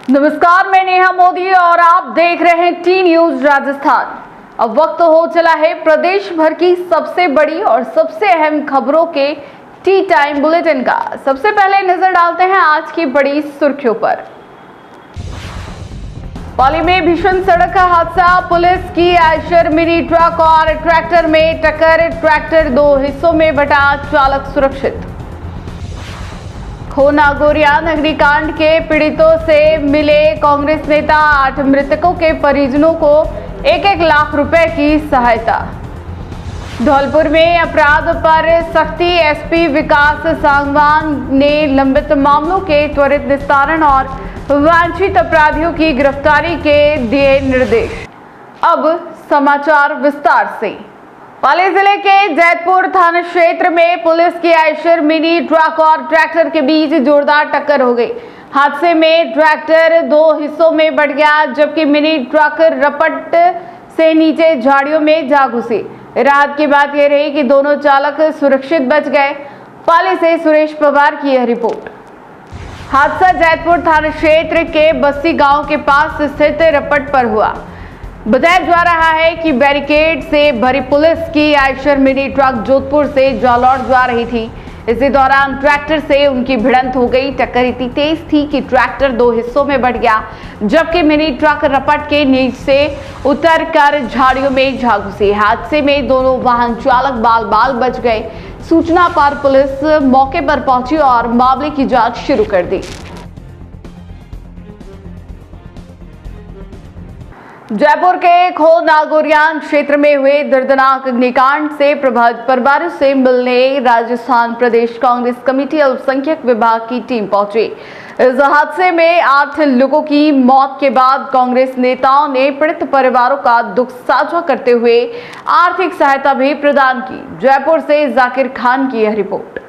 नमस्कार, मैं नेहा मोदी और आप देख रहे हैं टी न्यूज राजस्थान। अब वक्त हो चला है प्रदेश भर की सबसे बड़ी और सबसे अहम खबरों के टी टाइम बुलेटिन का। सबसे पहले नजर डालते हैं आज की बड़ी सुर्खियों पर। पाली में भीषण सड़क हादसा, पुलिस की आयशर मिनी ट्रक और ट्रैक्टर में टक्कर, ट्रैक्टर दो हिस्सों में बटा, चालक सुरक्षित। खो नागौरियान अग्निकांड के पीड़ितों से मिले कांग्रेस नेता, 8 मृतकों के परिजनों को 1-1 लाख रुपए की सहायता। धौलपुर में अपराध पर सख्ती, एसपी विकास सांगवान ने लंबित मामलों के त्वरित निस्तारण और वांछित अपराधियों की गिरफ्तारी के दिए निर्देश। अब समाचार विस्तार से। पाली जिले के जैतपुर थाना क्षेत्र में पुलिस की आयशर मिनी ट्रक और ट्रैक्टर के बीच जोरदार टक्कर हो गई। हादसे में ट्रैक्टर 2 हिस्सों में बट गया, जबकि मिनी ट्रक रपट से नीचे झाड़ियों में जा घुसी। राहत की बात यह रही कि दोनों चालक सुरक्षित बच गए। पाली से सुरेश पवार की यह रिपोर्ट। हादसा जैतपुर थाना क्षेत्र के बस्सी गांव के पास स्थित रपट पर हुआ। बताया जा रहा है कि बैरिकेड से भरी पुलिस की आयशर मिनी ट्रक जोधपुर से जालौर जा रही थी। इसी दौरान ट्रैक्टर से उनकी भिड़ंत हो गई। टक्कर इतनी तेज थी कि ट्रैक्टर 2 हिस्सों में बट गया, जबकि मिनी ट्रक रपट के नीचे से उतरकर झाड़ियों में जा घुसी। हादसे में दोनों वाहन चालक बाल बच गए। सूचना पर पुलिस मौके पर पहुंची और मामले की जांच शुरू कर दी। जयपुर के खो नागौरियान क्षेत्र में हुए दर्दनाक अग्निकांड से प्रभावित परिवारों से मिलने राजस्थान प्रदेश कांग्रेस कमेटी अल्पसंख्यक विभाग की टीम पहुंची। इस हादसे में 8 लोगों की मौत के बाद कांग्रेस नेताओं ने पीड़ित परिवारों का दुख साझा करते हुए आर्थिक सहायता भी प्रदान की। जयपुर से जाकिर खान की यह रिपोर्ट।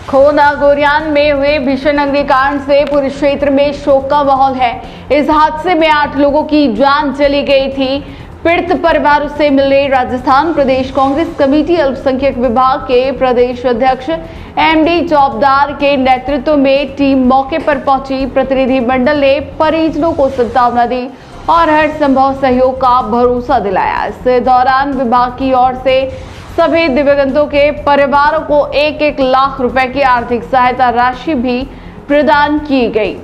खो नागौरियान में हुए भीषण अग्निकांड से पूरे क्षेत्र में शोक का माहौल है। इस हादसे में 8 लोगों की जान चली गई थी। पीड़ित परिवारों से मिले राजस्थान प्रदेश कांग्रेस कमेटी अल्पसंख्यक विभाग के प्रदेश अध्यक्ष एमडी चौबदार के नेतृत्व में टीम मौके पर पहुंची। प्रतिनिधि मंडल ने परिजनों को सांत्वना दी और हर संभव सहयोग का भरोसा दिलाया। इस दौरान विभाग की ओर से सभी दिवंगतों के परिवारों को 1-1 लाख रुपए की आर्थिक सहायता राशि भी प्रदान की गई।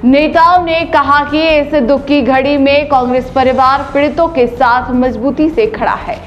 नेताओं ने कहा कि इस दुख की घड़ी में कांग्रेस परिवार पीड़ितों के साथ मजबूती से खड़ा है।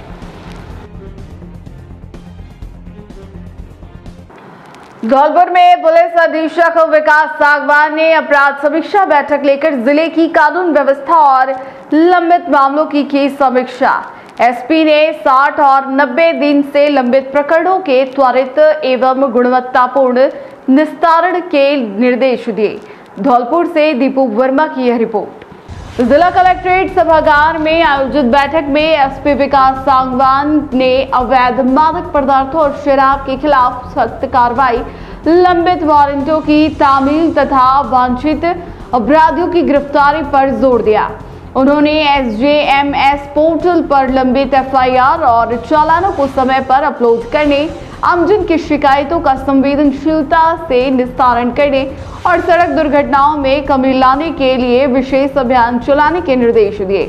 धौलपुर में पुलिस अधीक्षक विकास सांगवान ने अपराध समीक्षा बैठक लेकर जिले की कानून व्यवस्था और लंबित मामलों की समीक्षा। एसपी ने 60 और 90 दिन से लंबित प्रकरणों के त्वरित एवं गुणवत्तापूर्ण निस्तारण के निर्देश दिए। धौलपुर से दीपू वर्मा की यह रिपोर्ट। जिला कलेक्ट्रेट सभागार में आयोजित बैठक में एसपी विकास सांगवान ने अवैध मादक पदार्थों और शराब के खिलाफ सख्त कार्रवाई, लंबित वारंटों की तामील तथा वांछित अपराधियों की गिरफ्तारी पर जोर दिया। उन्होंने एसजेएमएस पोर्टल पर लंबित एफआईआर और चालानों को समय पर अपलोड करने, आमजन की शिकायतों का संवेदनशीलता से निस्तारण करने और सड़क दुर्घटनाओं में कमी लाने के लिए विशेष अभियान चलाने के निर्देश दिए।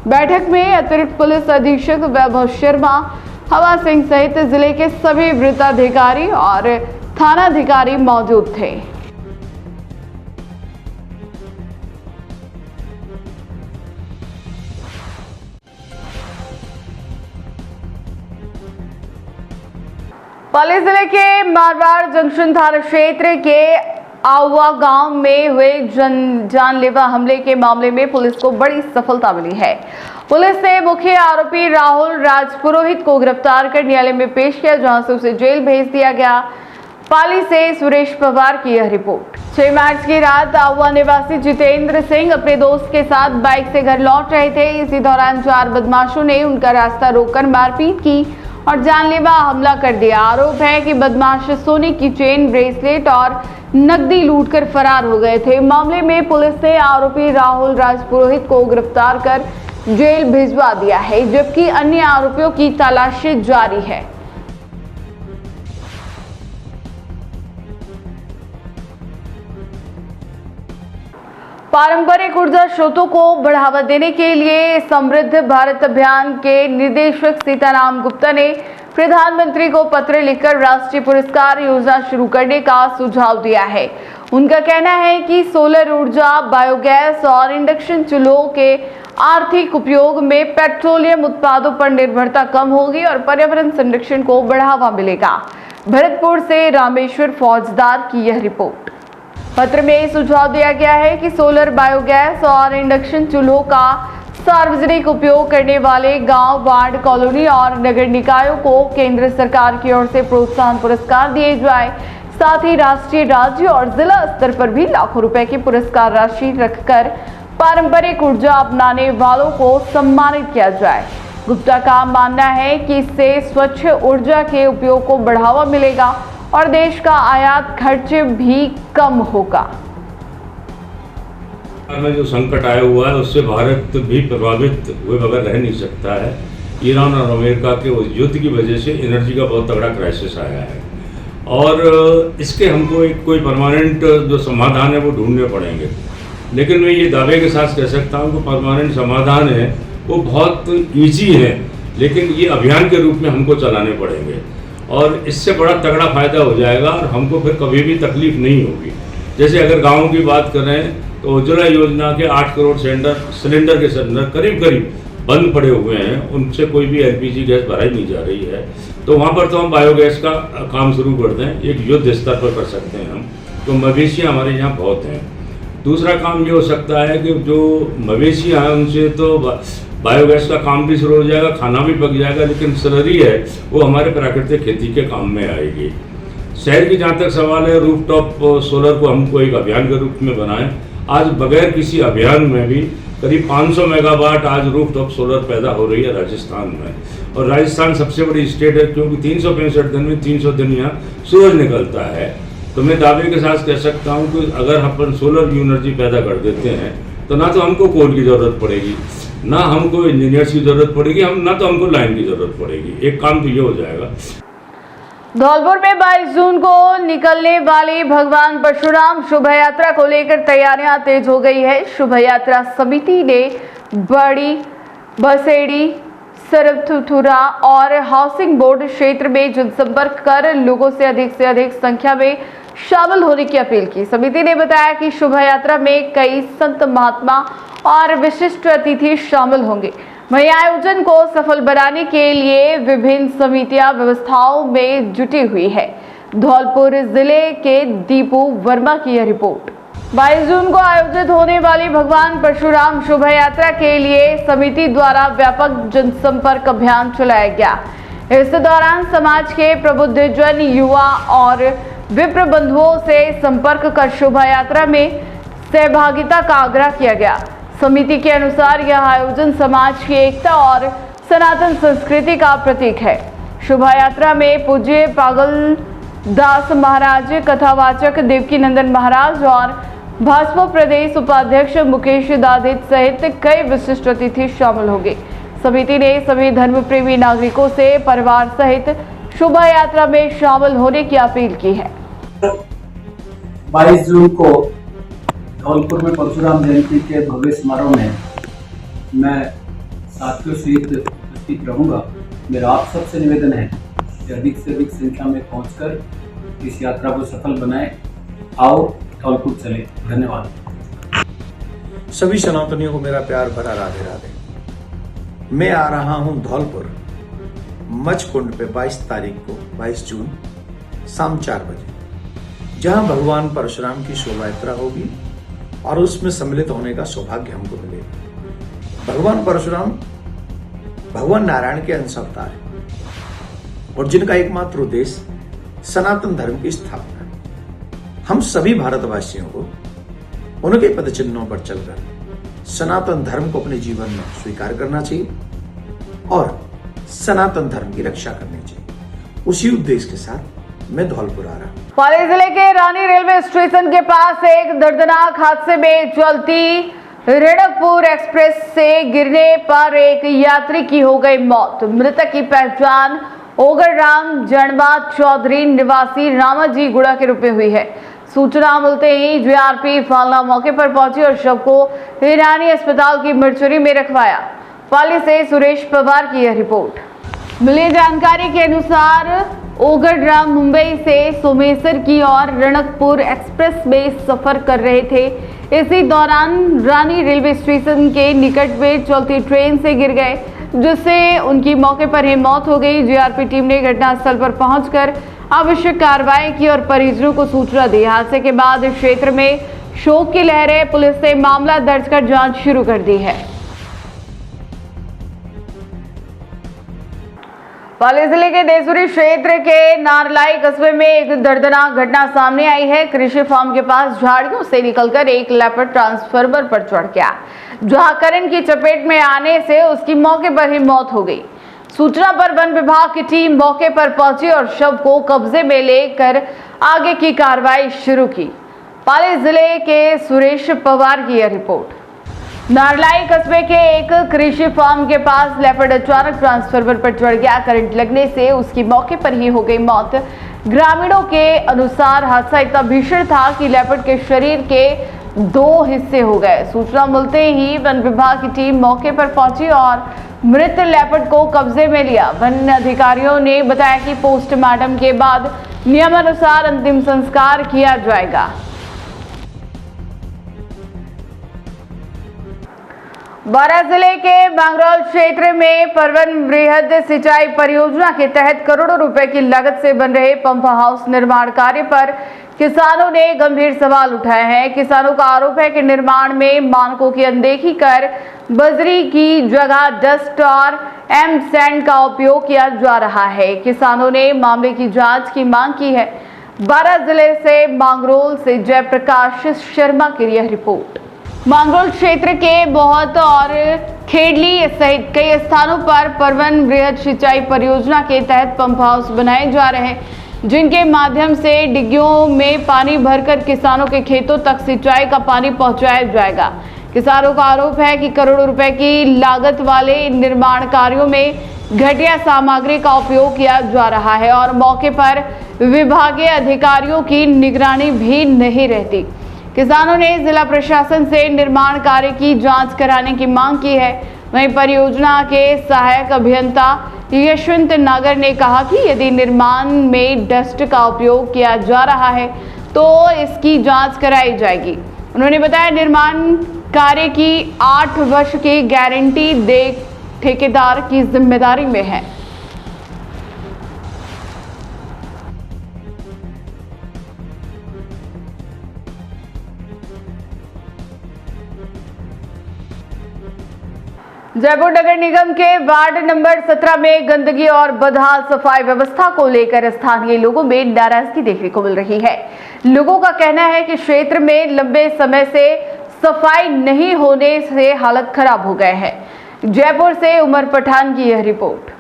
बैठक में अतिरिक्त पुलिस अधीक्षक वैभव शर्मा, हवा सिंह सहित जिले के सभी वृत्ताधिकारी और थानाधिकारी मौजूद थे। पाली जिले के मारवाड़ जंक्शन थाना क्षेत्र के आउवा गांव में हुए जानलेवा हमले के मामले में पुलिस को बड़ी सफलता मिली है। पुलिस ने मुख्य आरोपी राहुल राजपुरोहित को गिरफ्तार कर न्यायालय में पेश किया, जहां से उसे जेल भेज दिया गया। पाली से सुरेश पवार की यह रिपोर्ट। 6 मार्च की रात आउवा निवासी जितेंद्र सिंह अपने दोस्त के साथ बाइक से घर लौट रहे थे। इसी दौरान 4 बदमाशों ने उनका रास्ता रोककर मारपीट की और जानलेवा हमला कर दिया। आरोप है कि बदमाश सोने की चेन, ब्रेसलेट और नकदी लूटकर फरार हो गए थे। मामले में पुलिस ने आरोपी राहुल राजपुरोहित को गिरफ्तार कर जेल भिजवा दिया है, जबकि अन्य आरोपियों की तलाशी जारी है। पारंपरिक ऊर्जा स्रोतों को बढ़ावा देने के लिए समृद्ध भारत अभियान के निदेशक सीताराम गुप्ता ने प्रधानमंत्री को पत्र लिखकर राष्ट्रीय पुरस्कार योजना शुरू करने का सुझाव दिया है। उनका कहना है कि सोलर ऊर्जा, बायोगैस और इंडक्शन चूल्हों के आर्थिक उपयोग में पेट्रोलियम उत्पादों पर निर्भरता कम होगी और पर्यावरण संरक्षण को बढ़ावा मिलेगा। भरतपुर से रामेश्वर फौजदार की यह रिपोर्ट। पत्र में सुझाव दिया गया है कि सोलर, बायोगैस और इंडक्शन चूल्हों का सार्वजनिक उपयोग करने वाले गांव, वार्ड, कॉलोनी और नगर निकायों को केंद्र सरकार की ओर से प्रोत्साहन पुरस्कार दिए जाए। साथ ही राष्ट्रीय, राज्य और जिला स्तर पर भी लाखों रुपए की पुरस्कार राशि रखकर पारंपरिक ऊर्जा अपनाने वालों को सम्मानित किया जाए। गुप्ता का मानना है कि इससे स्वच्छ ऊर्जा के उपयोग को बढ़ावा मिलेगा और देश का आयात खर्च भी कम होगा। में जो संकट आया हुआ है उससे भारत भी प्रभावित हुए बगैर रह नहीं सकता है। ईरान और अमेरिका के उस युद्ध की वजह से एनर्जी का बहुत तगड़ा क्राइसिस आया है और इसके हमको एक कोई परमानेंट जो समाधान है वो ढूंढने पड़ेंगे। लेकिन मैं ये दावे के साथ कह सकता हूँ कि परमानेंट समाधान है वो बहुत ईजी है, लेकिन ये अभियान के रूप में हमको चलाने पड़ेंगे और इससे बड़ा तगड़ा फायदा हो जाएगा और हमको फिर कभी भी तकलीफ नहीं होगी। जैसे अगर गाँव की बात करें तो उज्ज्वला योजना के 8 करोड़ सिलेंडर के सिलेंडर करीब बंद पड़े हुए हैं, उनसे कोई भी एलपीजी गैस भराई नहीं जा रही है। तो वहाँ पर तो हम बायोगैस का काम शुरू कर दें, एक युद्ध स्तर पर कर सकते हैं हम। तो मवेशियाँ हमारे यहाँ बहुत हैं। दूसरा काम ये हो सकता है कि जो मवेशियाँ हैं उनसे तो बायोगैस का काम भी शुरू हो जाएगा, खाना भी पक जाएगा, लेकिन सैलरी है वो हमारे प्राकृतिक खेती के काम में आएगी। शहर की जहाँ तक सवाल है, रूफटॉप सोलर को हमको एक अभियान के रूप में बनाएं। आज बगैर किसी अभियान में भी करीब 500 मेगावाट आज रूफटॉप सोलर पैदा हो रही है राजस्थान में। और राजस्थान सबसे बड़ी स्टेट है क्योंकि 365 दिन में 300 दिन यहाँ सूरज निकलता है। तो मैं दावे के साथ कह सकता हूँ कि अगर अपन सोलर एनर्जी पैदा कर देते हैं तो ना तो हमको कोल की ज़रूरत पड़ेगी, ना हमको इंजीनियर्स की ज़रूरत पड़ेगी, ना तो हमको लाइन की ज़रूरत पड़ेगी। एक काम तो ये हो जाएगा। धौलपुर में 22 जून को निकलने वाली भगवान परशुराम शोभा यात्रा को लेकर तैयारियां तेज हो गई है। शोभा यात्रा समिति ने बड़ी बसेड़ी, सरथुथुरा और हाउसिंग बोर्ड क्षेत्र में जनसंपर्क कर लोगों से अधिक संख्या में शामिल होने की अपील की। समिति ने बताया कि शोभा यात्रा में कई संत, महात्मा और विशिष्ट अतिथि शामिल होंगे। वहीं आयोजन को सफल बनाने के लिए विभिन्न समितियां व्यवस्थाओं में जुटी हुई है। धौलपुर जिले के दीपू वर्मा की यह रिपोर्ट। 22 जून को आयोजित होने वाली भगवान परशुराम शोभा यात्रा के लिए समिति द्वारा व्यापक जनसंपर्क अभियान चलाया गया। इस दौरान समाज के प्रबुद्धजन, युवा और विप्र बंधुओं से संपर्क कर शोभा यात्रा में सहभागिता का आग्रह किया गया। समिति के अनुसार यह आयोजन समाज की एकता और सनातन संस्कृति का प्रतीक है। शोभा यात्रा में पूज्य पागल दास महाराज, कथावाचक देवकी नंदन महाराज और भाजपा प्रदेश उपाध्यक्ष मुकेश दादित सहित कई विशिष्ट अतिथि शामिल होंगे। समिति ने सभी धर्म प्रेमी नागरिकों से परिवार सहित शोभा यात्रा में शामिल होने की अपील की है। 22 जून को धौलपुर में परशुराम जयंती के भव्य समारोह में मैं साथियों सहित उपस्थित रहूंगा। मेरा आप सबसे निवेदन है कि अधिक से अधिक संख्या में पहुंचकर इस यात्रा को सफल बनाएं। आओ धौलपुर चले। धन्यवाद। सभी सनातनियों को मेरा प्यार भरा राधे राधे। मैं आ रहा हूं धौलपुर मचकुंड पे 22 तारीख को, 22 जून शाम 4 बजे, जहां भगवान परशुराम की शोभा यात्रा होगी और उसमें सम्मिलित होने का सौभाग्य हमको मिलेगा। भगवान परशुराम भगवान नारायण के अंश अवतार है और जिनका एकमात्र उद्देश्य सनातन धर्म की स्थापना है। हम सभी भारतवासियों को उनके पद चिन्हों पर चलकर सनातन धर्म को अपने जीवन में स्वीकार करना चाहिए और सनातन धर्म की रक्षा करनी चाहिए। उसी उद्देश्य के साथ मैं धौलपुर आ रहा हूं। पाली जिले के रानी रेलवे स्टेशन के पास एक दर्दनाक हादसे में चलती रेणकपुर एक्सप्रेस से गिरने पर एक यात्री की हो गई मौत। मृतक की पहचान ओगर राम जड़वा चौधरी निवासी रामाजी गुड़ा के रूप में हुई है। सूचना मिलते ही जीआरपी फालना मौके पर पहुंची और शव को ईरानी अस्पताल की मर्चरी में रखवाया। पाली से सुरेश पवार की यह रिपोर्ट। मिली जानकारी के अनुसार ओगड़राम मुंबई से सोमेश्वर की ओर रणकपुर एक्सप्रेस में सफर कर रहे थे। इसी दौरान रानी रेलवे स्टेशन के निकट में चलती ट्रेन से गिर गए, जिससे उनकी मौके पर ही मौत हो गई। जीआरपी टीम ने घटनास्थल पर पहुंचकर आवश्यक कार्रवाई की और परिजनों को सूचना दी। हादसे के बाद इस क्षेत्र में शोक की लहर है। पुलिस ने मामला दर्ज कर जांच शुरू कर दी है। पाली जिले के देसुरी क्षेत्र के नारलाई कस्बे में एक दर्दनाक घटना सामने आई है। कृषि फार्म के पास झाड़ियों से निकलकर एक लेपर्ड ट्रांसफार्मर पर चढ़ गया, जहां करंट की चपेट में आने से उसकी मौके पर ही मौत हो गई। सूचना पर वन विभाग की टीम मौके पर पहुंची और शव को कब्जे में लेकर आगे की कार्रवाई शुरू की। पाली जिले के सुरेश पवार की यह रिपोर्ट। नारलाई कस्बे के एक कृषि फार्म के पास लेपर्ड अचानक ट्रांसफार्मर पर चढ़ गया। करंट लगने से उसकी मौके पर ही हो गई मौत। ग्रामीणों के अनुसार हादसा इतना भीषण था कि लेपर्ड के शरीर के 2 हिस्से हो गए। सूचना मिलते ही वन विभाग की टीम मौके पर पहुंची और मृत लेपर्ड को कब्जे में लिया। वन अधिकारियों ने बताया कि पोस्टमार्टम के बाद नियमानुसार अंतिम संस्कार किया जाएगा। बारां जिले के बांगरौल क्षेत्र में परवन वृहद सिंचाई परियोजना के तहत करोड़ों रुपए की लागत से बन रहे पंप हाउस निर्माण कार्य पर किसानों ने गंभीर सवाल उठाए हैं। किसानों का आरोप है कि निर्माण में मानकों की अनदेखी कर बजरी की जगह डस्ट और एम सैंड का उपयोग किया जा रहा है। किसानों ने मामले की जांच की मांग की है। बारां जिले से बांगरौल से जयप्रकाश शर्मा की यह रिपोर्ट। बांगरौल क्षेत्र के बहुत और खेडली सहित कई स्थानों पर परवन वृहद सिंचाई परियोजना के तहत पंप हाउस बनाए जा रहे हैं, जिनके माध्यम से डिग्गियों में पानी भरकर किसानों के खेतों तक सिंचाई का पानी पहुंचाया जाएगा। किसानों का आरोप है कि करोड़ों रुपए की लागत वाले निर्माण कार्यों में घटिया सामग्री का उपयोग किया जा रहा है और मौके पर विभागीय अधिकारियों की निगरानी भी नहीं रहती। किसानों ने जिला प्रशासन से निर्माण कार्य की जांच कराने की मांग की है। वहीं परियोजना के सहायक अभियंता यशवंत नागर ने कहा कि यदि निर्माण में डस्ट का उपयोग किया जा रहा है तो इसकी जांच कराई जाएगी। उन्होंने बताया निर्माण कार्य की 8 वर्ष की गारंटी दे ठेकेदार की जिम्मेदारी में है। जयपुर नगर निगम के वार्ड नंबर 17 में गंदगी और बदहाल सफाई व्यवस्था को लेकर स्थानीय लोगों में नाराजगी देखने को मिल रही है। लोगों का कहना है कि क्षेत्र में लंबे समय से सफाई नहीं होने से हालत खराब हो गए हैं। जयपुर से उमर पठान की यह रिपोर्ट।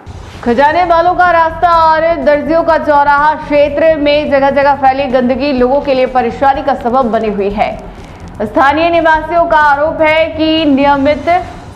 खजाने वालों का रास्ता और दर्जियों का चौराहा क्षेत्र में जगह जगह फैली गंदगी लोगों के लिए परेशानी का सबब बनी हुई है। स्थानीय निवासियों का आरोप है कि नियमित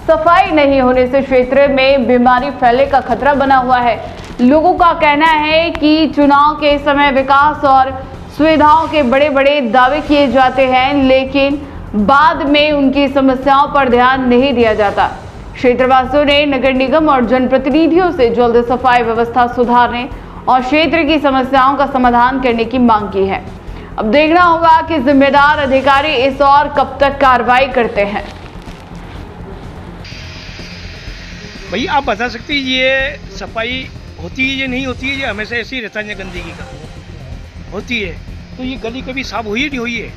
सफाई नहीं होने से क्षेत्र में बीमारी फैलने का खतरा बना हुआ है। लोगों का कहना है कि चुनाव के समय विकास और सुविधाओं के बड़े बड़े दावे किए जाते हैं, लेकिन बाद में उनकी समस्याओं पर ध्यान नहीं दिया जाता। क्षेत्रवासियों ने नगर निगम और जनप्रतिनिधियों से जल्द सफाई व्यवस्था सुधारने और क्षेत्र की समस्याओं का समाधान करने की मांग की है। अब देखना होगा कि जिम्मेदार अधिकारी इस और कब तक कार्रवाई करते हैं। भैया आप बता सकते हैं ये सफाई होती है या नहीं होती है, ये हमेशा ऐसी रहता है गंदगी का होती है। तो ये गली कभी साफ हुई नहीं हुई है,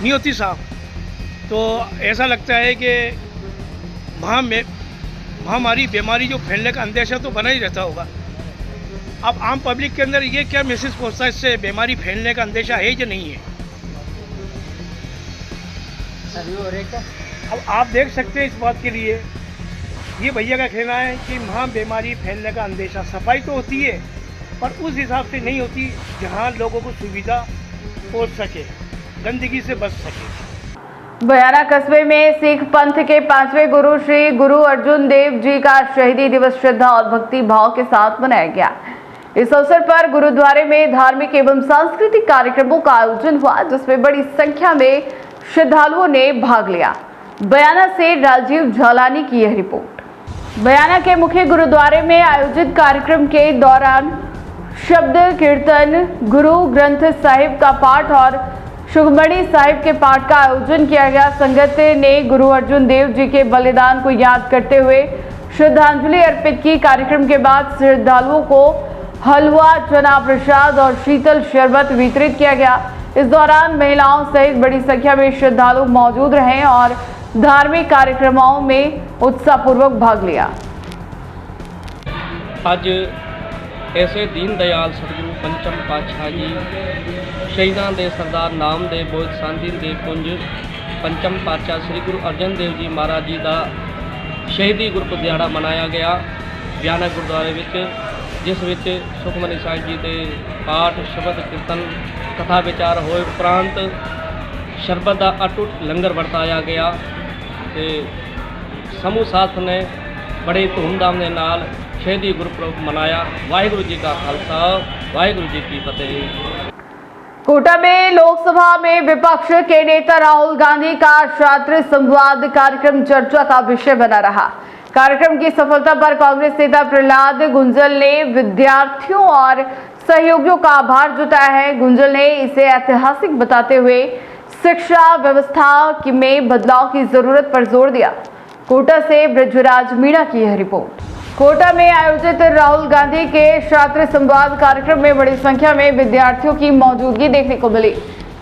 नहीं होती साफ। तो ऐसा लगता है कि महामारी बीमारी जो फैलने का अंदेशा तो बना ही रहता होगा। अब आम पब्लिक के अंदर ये क्या मैसेज पहुंचता है, इससे बीमारी फैलने का अंदेशा है या नहीं है? अब आप देख सकते हैं इस बात के लिए ये भैया का कहना है कि वहाँ बीमारी फैलने का अंदेशा, सफाई तो होती है पर उस हिसाब से नहीं होती जहाँ लोगों को सुविधा पहुँच सके, गंदगी से बच सके। बयाना कस्बे में सिख पंथ के 5वें गुरु श्री गुरु अर्जुन देव जी का शहीदी दिवस श्रद्धा और भक्ति भाव के साथ मनाया गया। इस अवसर पर गुरुद्वारे में धार्मिक एवं सांस्कृतिक कार्यक्रमों का आयोजन हुआ, जिसमें बड़ी संख्या में श्रद्धालुओं ने भाग लिया। बयाना से राजीव झालानी की यह रिपोर्ट। बयाना के मुख्य गुरुद्वारे में आयोजित कार्यक्रम के दौरान शब्द कीर्तन, गुरु ग्रंथ साहिब का पाठ और सुखमणि साहिब के पाठ का आयोजन किया गया। संगत ने गुरु अर्जुन देव जी के बलिदान को याद करते हुए श्रद्धांजलि अर्पित की। कार्यक्रम के बाद श्रद्धालुओं को हलवा, चना प्रसाद और शीतल शरबत वितरित किया गया। इस दौरान महिलाओं सहित बड़ी संख्या में श्रद्धालु मौजूद रहे और धार्मिक कार्यक्रमों में उत्साहपूर्वक भाग लिया। आज ऐसे दीन दयाल सतगुरु पंचम पातशाह जी शहीदां दे सरदार नामदेव बोध सांधी दे कुंज पंचम पातशाह श्री गुरु अर्जन देव जी महाराज जी का शहीदी गुरपुरब दिहाड़ा मनाया गया बयाना गुरुद्वारे विच, जिस विच सुखमनी साहिब जी के पाठ, शबद कीर्तन, कथा विचार होए उपरांत शरबत का अटुट लंगर वरताया गया। ते समूह साथ ने बड़े धूमधाम के नाल शहीदी गुरपुरब मनाया। वाहिगुरु जी का खालसा, वाहिगुरु जी की फतेह। कोटा में लोकसभा में विपक्ष के नेता राहुल गांधी का छात्र संवाद कार्यक्रम चर्चा का विषय बना रहा। कार्यक्रम की सफलता पर कांग्रेस नेता प्रहलाद गुंजल ने विद्यार्थियों और सहयोगियों का आभार जताया है। गुंजल ने इसे ऐतिहासिक बताते हुए शिक्षा व्यवस्था में बदलाव की जरूरत पर जोर दिया। कोटा से ब्रजराज मीणा की यह रिपोर्ट। कोटा में आयोजित राहुल गांधी के छात्र संवाद कार्यक्रम में बड़ी संख्या में विद्यार्थियों की मौजूदगी देखने को मिली।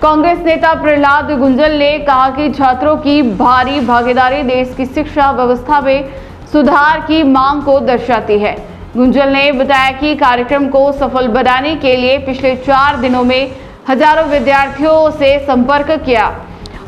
कांग्रेस नेता प्रहलाद गुंजल ने कहा कि छात्रों की भारी भागीदारी देश की शिक्षा व्यवस्था में सुधार की मांग को दर्शाती है। गुंजल ने बताया कि कार्यक्रम को सफल बनाने के लिए पिछले 4 दिनों में हजारों विद्यार्थियों से संपर्क किया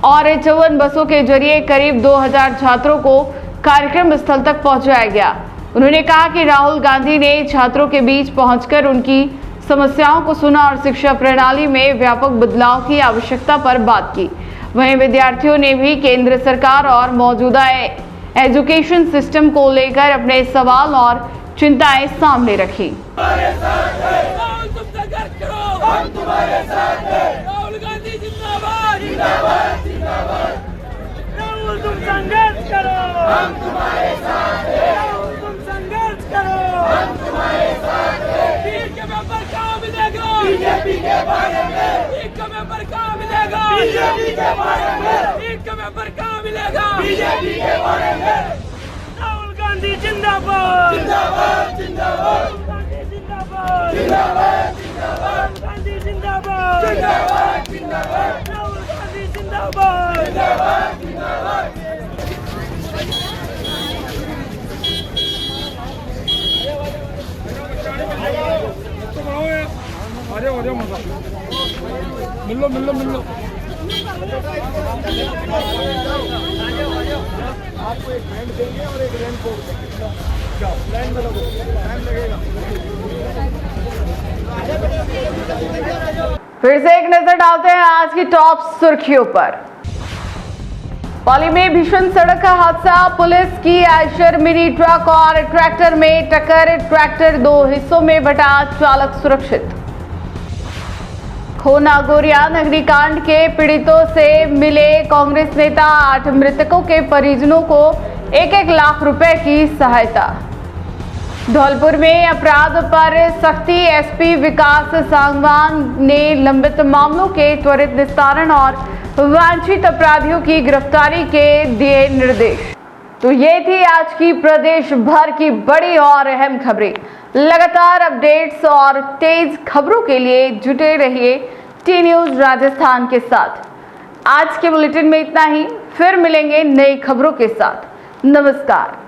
और 54 बसों के जरिए करीब 2000 छात्रों को कार्यक्रम स्थल तक पहुंचाया गया। उन्होंने कहा कि राहुल गांधी ने छात्रों के बीच पहुंचकर उनकी समस्याओं को सुना और शिक्षा प्रणाली में व्यापक बदलाव की आवश्यकता पर बात की। वहीं विद्यार्थियों ने भी केंद्र सरकार और मौजूदा एजुकेशन सिस्टम को लेकर अपने सवाल और चिंताएं सामने रखी। राहुल गांधी जिंदाबाद, जिंदाबाद, जिंदाबाद। राहुल तुम संघर्ष करो, हम तुम्हारे साथ हैं। राहुल तुम संघर्ष करो, हम तुम्हारे साथ हैं। पीर के मेंबर कहाँ मिलेगा? बीजेपी के बारे में। पीर के मेंबर कहाँ मिलेगा? बीजेपी के बारे में। पीर के मेंबर कहाँ मिलेगा? बीजेपी के बारे में। राहुल गांधी जिंदाबाद, जिंदाबाद, जिंदाबाद। जिंदाबाद, जिंदाबाद, जिंदाबाद। गांधी जिंदाबाद, जिंदाबाद, जिंदाबाद। राहुल गांधी जिंदाबाद, जिंदाबाद, जिंदाबाद। मिलो मिलो मिलो। आपको एक हैंड देंगे और एक रेन कोट देंगे। जाओ लाइन में लगो, टाइम लगेगा। फिर से एक नजर डालते हैं आज की टॉप सुर्खियों पर। पाली में भीषण सड़क हादसा, पुलिस की आयशर मिनी ट्रक और ट्रैक्टर में टक्कर, ट्रैक्टर 2 हिस्सों में बटा, चालक सुरक्षित। खोनागोरिया अग्निकांड के पीड़ितों से मिले कांग्रेस नेता, 8 मृतकों के परिजनों को 1-1 लाख रुपए की सहायता। धौलपुर में अपराध पर सख्ती, एसपी विकास सांगवान ने लंबित मामलों के त्वरित निस्तारण और वांछित अपराधियों की गिरफ्तारी के दिए निर्देश। तो ये थी आज की प्रदेश भर की बड़ी और अहम खबरें। लगातार अपडेट्स और तेज खबरों के लिए जुटे रहिए टी न्यूज राजस्थान के साथ। आज के बुलेटिन में इतना ही, फिर मिलेंगे नई खबरों के साथ। नमस्कार।